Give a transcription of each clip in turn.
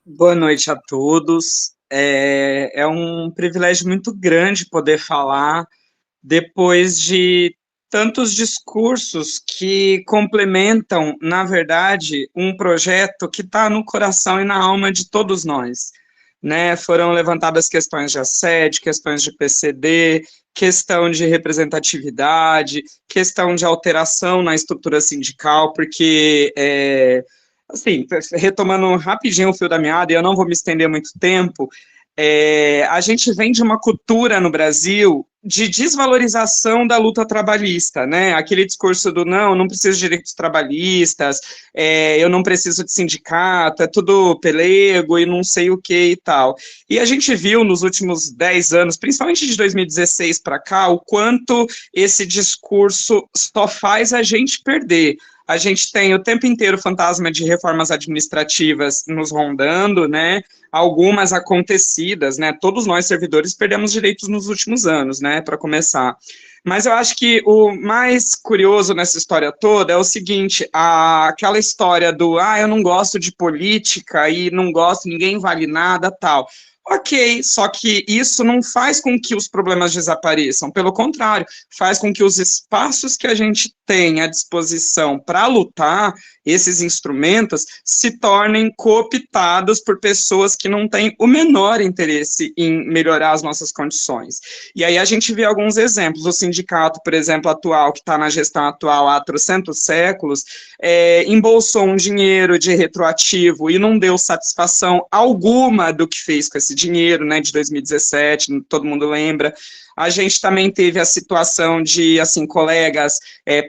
Boa noite a todos. É um privilégio muito grande poder falar depois de tantos discursos que complementam, na verdade, um projeto que está no coração e na alma de todos nós. Né? Foram levantadas questões de assédio, questões de PCD, questão de representatividade, questão de alteração na estrutura sindical, porque assim, retomando rapidinho o fio da meada, e eu não vou me estender muito tempo, a gente vem de uma cultura no Brasil de desvalorização da luta trabalhista, né? Aquele discurso do não preciso de direitos trabalhistas, eu não preciso de sindicato, é tudo pelego e não sei o que e tal. E a gente viu nos últimos 10 anos, principalmente de 2016 para cá, o quanto esse discurso só faz a gente perder. A gente tem o tempo inteiro o fantasma de reformas administrativas nos rondando, né? Algumas acontecidas, né? Todos nós, servidores, perdemos direitos nos últimos anos, né? Para começar. Mas eu acho que o mais curioso nessa história toda é o seguinte: aquela história do eu não gosto de política e não gosto, ninguém vale nada, tal. Ok, só que isso não faz com que os problemas desapareçam, pelo contrário, faz com que os espaços que a gente tem à disposição para lutar, esses instrumentos, se tornem cooptados por pessoas que não têm o menor interesse em melhorar as nossas condições. E aí a gente vê alguns exemplos. O sindicato, por exemplo, atual, que está na gestão atual há trocentos séculos, embolsou um dinheiro de retroativo e não deu satisfação alguma do que fez com esse dinheiro, né, de 2017, todo mundo lembra. A gente também teve a situação de, assim, colegas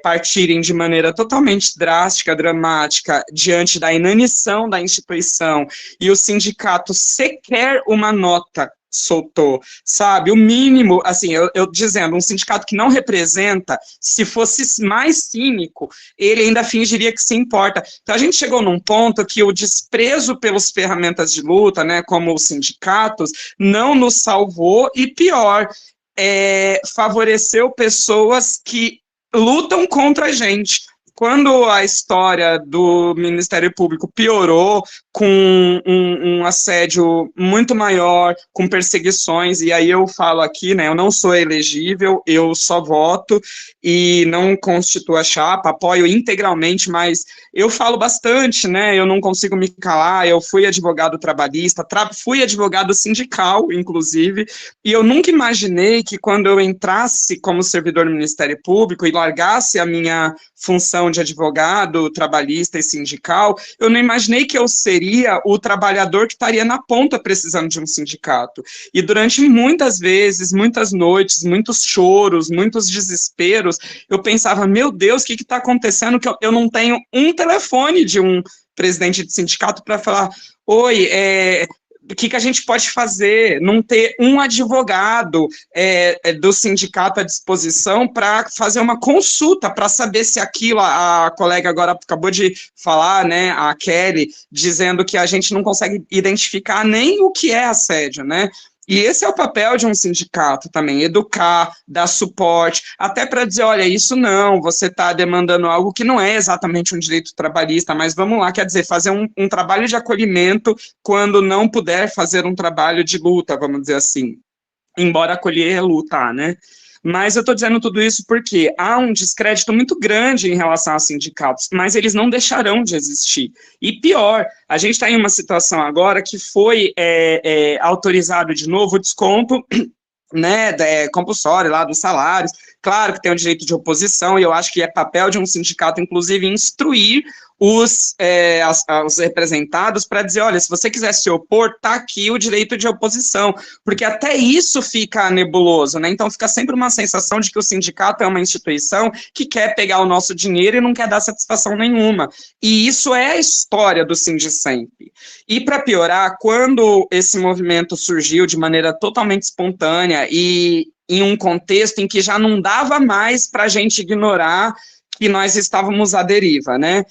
partirem de maneira totalmente drástica, dramática, diante da inanição da instituição, e o sindicato sequer uma nota soltou, sabe, o mínimo, assim, eu dizendo, um sindicato que não representa, se fosse mais cínico, ele ainda fingiria que se importa. Então a gente chegou num ponto que o desprezo pelas ferramentas de luta, né, como os sindicatos, não nos salvou, e pior, favoreceu pessoas que lutam contra a gente. Quando a história do Ministério Público piorou, com um assédio muito maior, com perseguições, e aí eu falo aqui, né, eu não sou elegível, eu só voto e não constituo a chapa, apoio integralmente, mas eu falo bastante, né, eu não consigo me calar, eu fui advogado trabalhista, fui advogado sindical, inclusive, e eu nunca imaginei que quando eu entrasse como servidor do Ministério Público e largasse a minha função de advogado trabalhista e sindical, eu não imaginei que eu seria o trabalhador que estaria na ponta precisando de um sindicato. E durante muitas vezes, muitas noites, muitos choros, muitos desesperos, eu pensava, meu Deus, o que está acontecendo que eu não tenho um telefone de um presidente de sindicato para falar, oi, o que a gente pode fazer, não ter um advogado do sindicato à disposição para fazer uma consulta, para saber se aquilo, a colega agora acabou de falar, né, a Kelly, dizendo que a gente não consegue identificar nem o que é assédio, né? E esse é o papel de um sindicato também, educar, dar suporte, até para dizer, olha, isso não, você está demandando algo que não é exatamente um direito trabalhista, mas vamos lá, quer dizer, fazer um trabalho de acolhimento quando não puder fazer um trabalho de luta, vamos dizer assim, embora acolher é lutar, né? Mas eu estou dizendo tudo isso porque há um descrédito muito grande em relação aos sindicatos, mas eles não deixarão de existir. E pior, a gente está em uma situação agora que foi autorizado de novo o desconto, né, compulsório lá dos salários. Claro que tem o direito de oposição, e eu acho que é papel de um sindicato, inclusive, instruir os representados para dizer, olha, se você quiser se opor, está aqui o direito de oposição, porque até isso fica nebuloso, né? Então fica sempre uma sensação de que o sindicato é uma instituição que quer pegar o nosso dinheiro e não quer dar satisfação nenhuma. E isso é a história do Sindicemp. E para piorar, quando esse movimento surgiu de maneira totalmente espontânea e em um contexto em que já não dava mais para a gente ignorar que nós estávamos à deriva, né?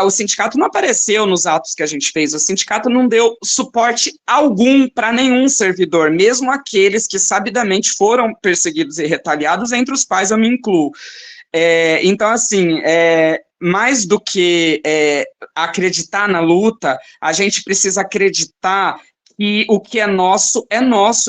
O sindicato não apareceu nos atos que a gente fez, o sindicato não deu suporte algum para nenhum servidor, mesmo aqueles que sabidamente foram perseguidos e retaliados, entre os quais eu me incluo. Então, assim, mais do que acreditar na luta, a gente precisa acreditar que o que é nosso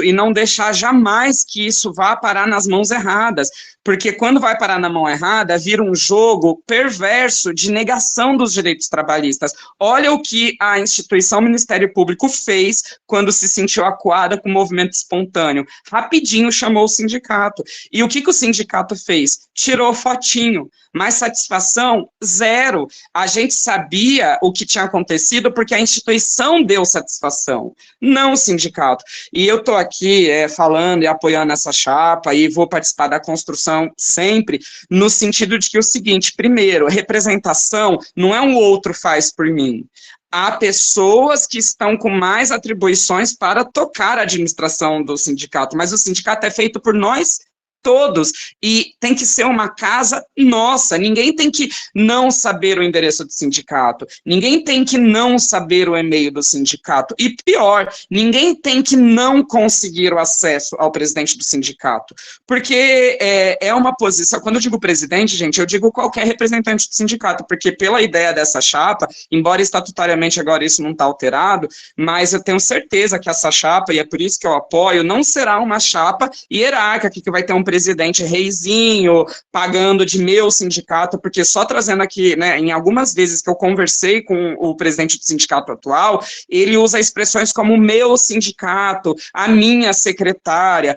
e não deixar jamais que isso vá parar nas mãos erradas, porque quando vai parar na mão errada, vira um jogo perverso de negação dos direitos trabalhistas. Olha o que a instituição Ministério Público fez quando se sentiu acuada com o movimento espontâneo. Rapidinho chamou o sindicato. E o que o sindicato fez? Tirou fotinho, mas satisfação zero. A gente sabia o que tinha acontecido porque a instituição deu satisfação, não o sindicato. E eu estou aqui falando e apoiando essa chapa e vou participar da construção sempre, no sentido de que o seguinte, primeiro, representação não é um outro faz por mim. Há pessoas que estão com mais atribuições para tocar a administração do sindicato, mas o sindicato é feito por nós todos, e tem que ser uma casa nossa, ninguém tem que não saber o endereço do sindicato, ninguém tem que não saber o e-mail do sindicato, e pior, ninguém tem que não conseguir o acesso ao presidente do sindicato, porque é uma posição, quando eu digo presidente, gente, eu digo qualquer representante do sindicato, porque pela ideia dessa chapa, embora estatutariamente agora isso não está alterado, mas eu tenho certeza que essa chapa, e é por isso que eu apoio, não será uma chapa hierárquica, que vai ter um presidente reizinho, pagando de meu sindicato, porque só trazendo aqui, né, em algumas vezes que eu conversei com o presidente do sindicato atual, ele usa expressões como meu sindicato, a minha secretária,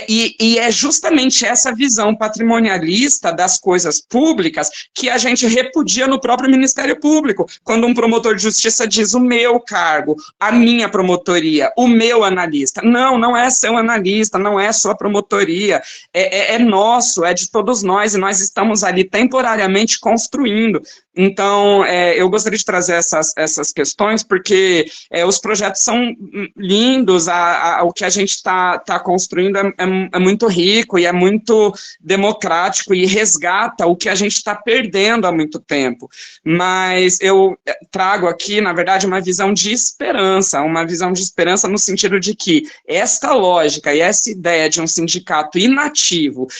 e é justamente essa visão patrimonialista das coisas públicas que a gente repudia no próprio Ministério Público, quando um promotor de justiça diz o meu cargo, a minha promotoria, o meu analista. Não, não é seu analista, não é sua promotoria, é nosso, é de todos nós, e nós estamos ali temporariamente construindo. Então, eu gostaria de trazer essas questões, porque os projetos são lindos, o que a gente está construindo é muito rico e é muito democrático e resgata o que a gente está perdendo há muito tempo. Mas eu trago aqui, na verdade, uma visão de esperança no sentido de que esta lógica e essa ideia de um sindicato inativo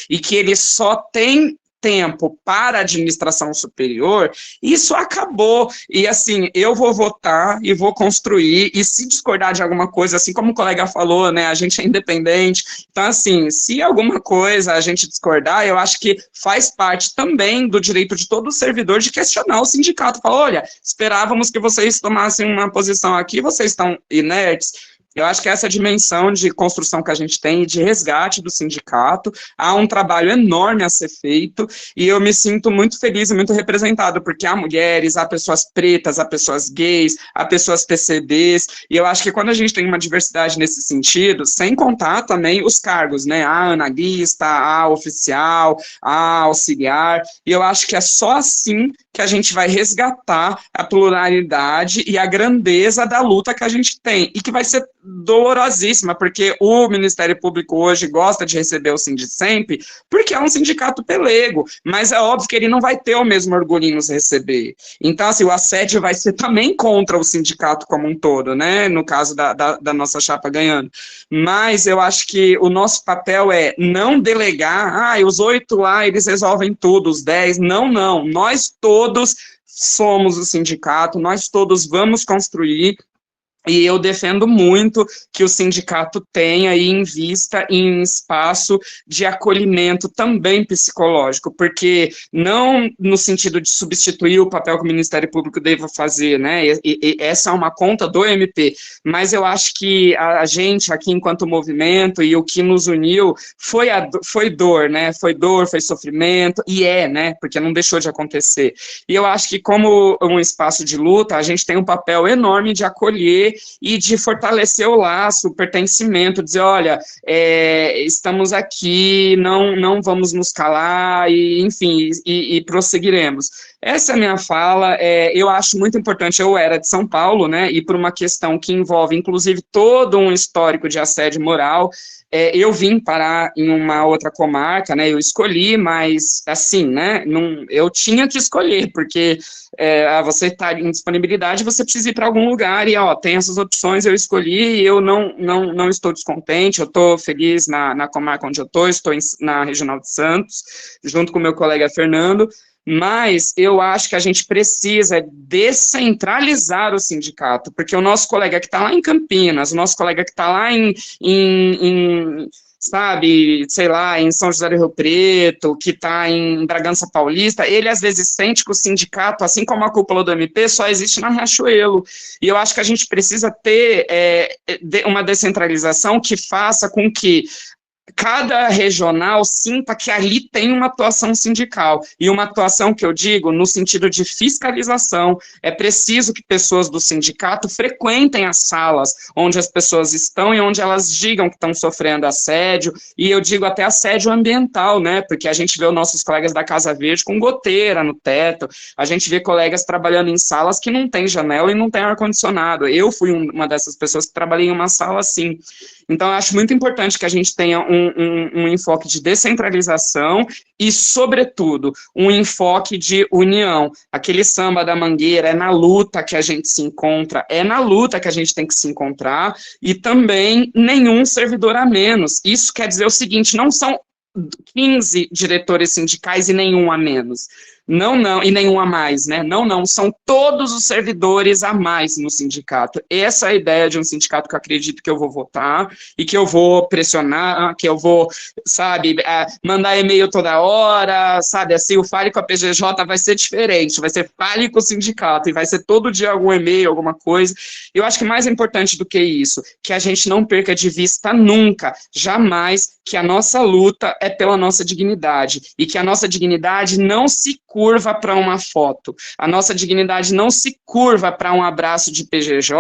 e que ele só tem tempo para a administração superior, isso acabou, e assim, eu vou votar e vou construir, e se discordar de alguma coisa, assim como o colega falou, né, a gente é independente, então assim, se alguma coisa a gente discordar, eu acho que faz parte também do direito de todo servidor de questionar o sindicato, falar, olha, esperávamos que vocês tomassem uma posição aqui, vocês estão inertes. Eu acho que essa dimensão de construção que a gente tem, de resgate do sindicato, há um trabalho enorme a ser feito, e eu me sinto muito feliz e muito representado, porque há mulheres, há pessoas pretas, há pessoas gays, há pessoas PCDs, e eu acho que quando a gente tem uma diversidade nesse sentido, sem contar também os cargos, né, a analista, a oficial, a auxiliar, e eu acho que é só assim que a gente vai resgatar a pluralidade e a grandeza da luta que a gente tem, e que vai ser dolorosíssima, porque o Ministério Público hoje gosta de receber o Sindicemp, porque é um sindicato pelego, mas é óbvio que ele não vai ter o mesmo orgulho em nos receber. Então, assim, o assédio vai ser também contra o sindicato como um todo, né, no caso da nossa chapa ganhando. Mas eu acho que o nosso papel é não delegar, os 8 lá, eles resolvem tudo, os 10, não, nós todos somos o sindicato, nós todos vamos construir. E eu defendo muito que o sindicato tenha e invista em espaço de acolhimento também psicológico, porque não no sentido de substituir o papel que o Ministério Público deva fazer, né, e essa é uma conta do MP, mas eu acho que a gente aqui enquanto movimento e o que nos uniu foi dor, né, foi sofrimento, e né, porque não deixou de acontecer. E eu acho que como um espaço de luta, a gente tem um papel enorme de acolher e de fortalecer o laço, o pertencimento, dizer, olha, estamos aqui, não vamos nos calar, e, enfim, e prosseguiremos. Essa é a minha fala, eu acho muito importante, eu era de São Paulo, né, e por uma questão que envolve, inclusive, todo um histórico de assédio moral, eu vim parar em uma outra comarca, né, eu escolhi, mas assim, né, não, eu tinha que escolher, porque você está em disponibilidade, você precisa ir para algum lugar, e ó, tem essas opções, eu escolhi, e eu não estou descontente, eu estou feliz na comarca onde eu estou na Regional de Santos, junto com o meu colega Fernando, mas eu acho que a gente precisa descentralizar o sindicato, porque o nosso colega que está lá em Campinas, o nosso colega que está lá sabe, sei lá, em São José do Rio Preto, que está em Bragança Paulista, ele às vezes sente que o sindicato, assim como a cúpula do MP, só existe na Riachuelo. E eu acho que a gente precisa ter uma descentralização que faça com que cada regional sinta que ali tem uma atuação sindical, e uma atuação que eu digo no sentido de fiscalização. É preciso que pessoas do sindicato frequentem as salas onde as pessoas estão e onde elas digam que estão sofrendo assédio, e eu digo até assédio ambiental, né, porque a gente vê os nossos colegas da Casa Verde com goteira no teto, a gente vê colegas trabalhando em salas que não tem janela e não tem ar-condicionado. Eu fui uma dessas pessoas que trabalhei em uma sala assim. Então, eu acho muito importante que a gente tenha um enfoque de descentralização e, sobretudo, um enfoque de união. Aquele samba da Mangueira, é na luta que a gente se encontra, é na luta que a gente tem que se encontrar, e também nenhum servidor a menos. Isso quer dizer o seguinte, não são 15 diretores sindicais e nenhum a menos. Não, e nenhum a mais, né? Não, são todos os servidores a mais no sindicato. Essa é a ideia de um sindicato que eu acredito que eu vou votar e que eu vou pressionar, que eu vou, sabe, mandar e-mail toda hora, sabe, assim, o Fale com a PGJ vai ser diferente, vai ser Fale com o sindicato, e vai ser todo dia algum e-mail, alguma coisa. Eu acho que mais importante do que isso, que a gente não perca de vista nunca, jamais, que a nossa luta é pela nossa dignidade, e que a nossa dignidade não se curva para uma foto, a nossa dignidade não se curva para um abraço de PGJ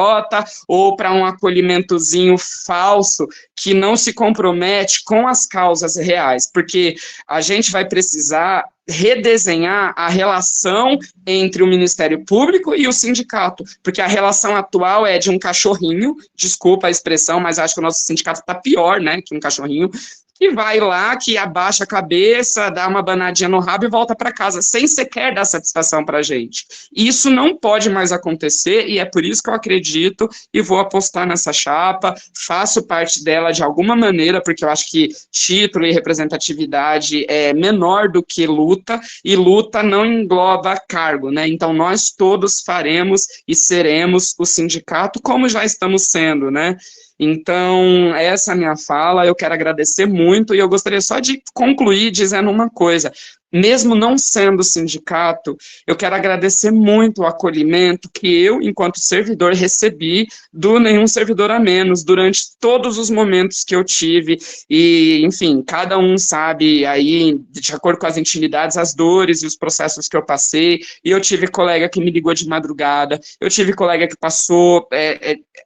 ou para um acolhimentozinho falso que não se compromete com as causas reais, porque a gente vai precisar redesenhar a relação entre o Ministério Público e o sindicato, porque a relação atual é de um cachorrinho, desculpa a expressão, mas acho que o nosso sindicato está pior, né, que um cachorrinho, que vai lá, que abaixa a cabeça, dá uma banadinha no rabo e volta para casa, sem sequer dar satisfação para a gente. Isso não pode mais acontecer, e é por isso que eu acredito e vou apostar nessa chapa, faço parte dela de alguma maneira, porque eu acho que título e representatividade é menor do que luta, e luta não engloba cargo, né? Então nós todos faremos e seremos o sindicato, como já estamos sendo, né? Então, essa é a minha fala, eu quero agradecer muito, e eu gostaria só de concluir dizendo uma coisa: mesmo não sendo sindicato, eu quero agradecer muito o acolhimento que eu, enquanto servidor, recebi do Nenhum Servidor a Menos, durante todos os momentos que eu tive, e, enfim, cada um sabe aí, de acordo com as intimidades, as dores e os processos que eu passei, e eu tive colega que me ligou de madrugada, eu tive colega que passou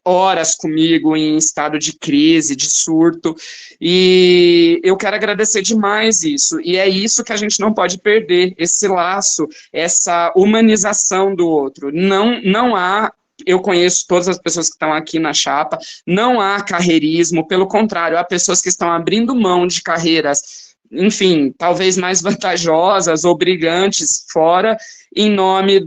horas comigo em estado de crise, de surto, e eu quero agradecer demais isso, e é isso que a gente não pode perder, esse laço, essa humanização do outro. Não há, eu conheço todas as pessoas que estão aqui na chapa, não há carreirismo, pelo contrário, há pessoas que estão abrindo mão de carreiras, enfim, talvez mais vantajosas ou brilhantes fora, em nome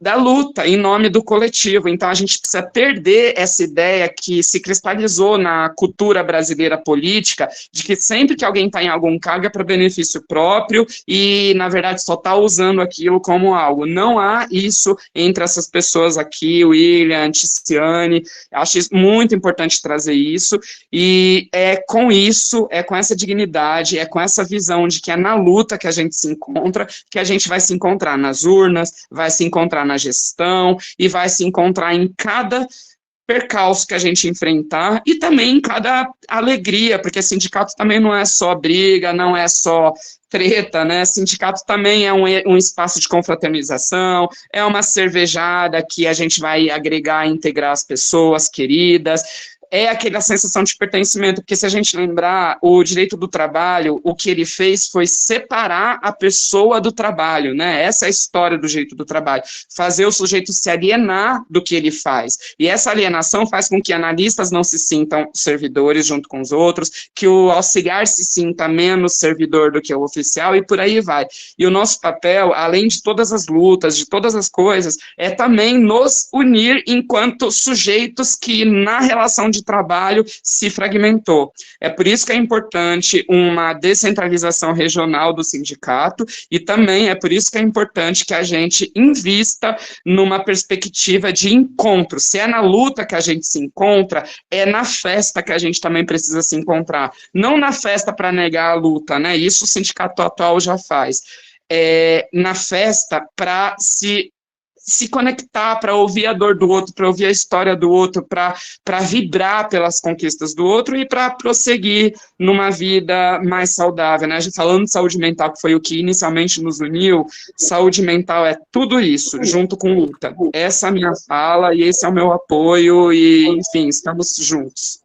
da luta, em nome do coletivo. Então a gente precisa perder essa ideia que se cristalizou na cultura brasileira política, de que sempre que alguém está em algum cargo é para benefício próprio e, na verdade, só está usando aquilo como algo. Não há isso entre essas pessoas aqui, William, Ticiane, acho muito importante trazer isso, e é com isso, é com essa dignidade, é com essa visão de que é na luta que a gente se encontra, que a gente vai se encontrar nas urnas, vai se encontrar na gestão e vai se encontrar em cada percalço que a gente enfrentar e também em cada alegria, porque sindicato também não é só briga, não é só treta, né? Sindicato também é um espaço de confraternização, é uma cervejada que a gente vai agregar e integrar as pessoas queridas, é aquela sensação de pertencimento, porque se a gente lembrar, o direito do trabalho, o que ele fez foi separar a pessoa do trabalho, né? Essa é a história do direito do trabalho, fazer o sujeito se alienar do que ele faz. E essa alienação faz com que analistas não se sintam servidores junto com os outros, que o auxiliar se sinta menos servidor do que o oficial, e por aí vai. E o nosso papel, além de todas as lutas, de todas as coisas, é também nos unir enquanto sujeitos que, na relação de trabalho, se fragmentou. É por isso que é importante uma descentralização regional do sindicato, e também é por isso que é importante que a gente invista numa perspectiva de encontro. Se é na luta que a gente se encontra, é na festa que a gente também precisa se encontrar. Não na festa para negar a luta, né? Isso o sindicato atual já faz. Na festa para se conectar, para ouvir a dor do outro, para ouvir a história do outro, para vibrar pelas conquistas do outro e para prosseguir numa vida mais saudável, né? Falando de saúde mental, que foi o que inicialmente nos uniu, saúde mental é tudo isso, junto com luta. Essa é a minha fala e esse é o meu apoio e, enfim, estamos juntos.